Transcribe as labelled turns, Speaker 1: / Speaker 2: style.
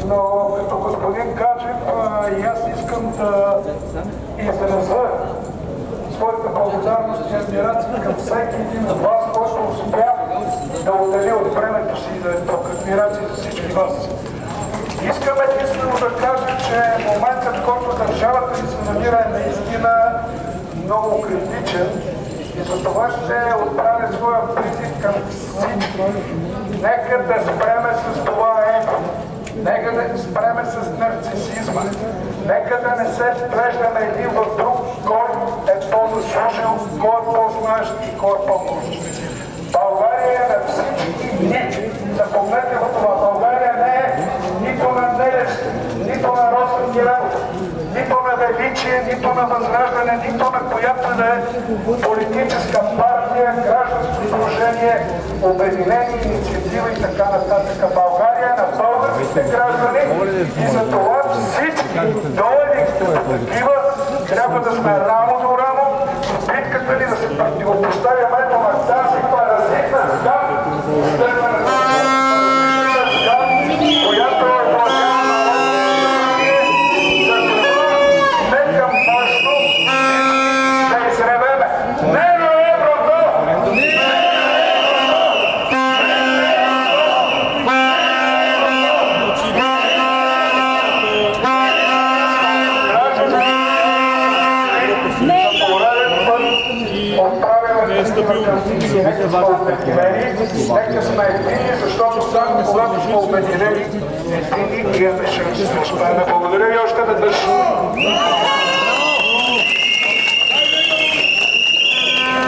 Speaker 1: Но като господин Гаджев и аз искам да изразя своята благодарност и адмирация към всеки един от вас, който успя да отдели от времето си и да е тук. Адмирация за всички вас. Искам единствено да кажа, че моментът, в който държавата ни се намира, е наистина много критичен и за това ще отправя своя призив към всички. Нека да спреме с това его. Нека да спреме с нарцисизма. Нека да не се вплеждаме един в друг, кой е по-заслужил, кой е по-знаещ и кой е по-нужен. България е на всички ни. Запомнете го това. България не е нито на Нелевски, нито на Росен Миленов, нито на Величие, нито на Възраждане, нито на която да е политическа партия, гражданско сдружение, обединени инициатива и така нататък. България е на българските граждани и за това всички доедихте такива трябва да сме рамо до рамо в битката ни да се противопоставяме на тази паразитна скам, която е владяна на не към нещо да изревеме. Не на еврото! Нека сме едини, защото само когато сме обединени, едини имаме шанс да успеем. Благодаря ви още веднъж.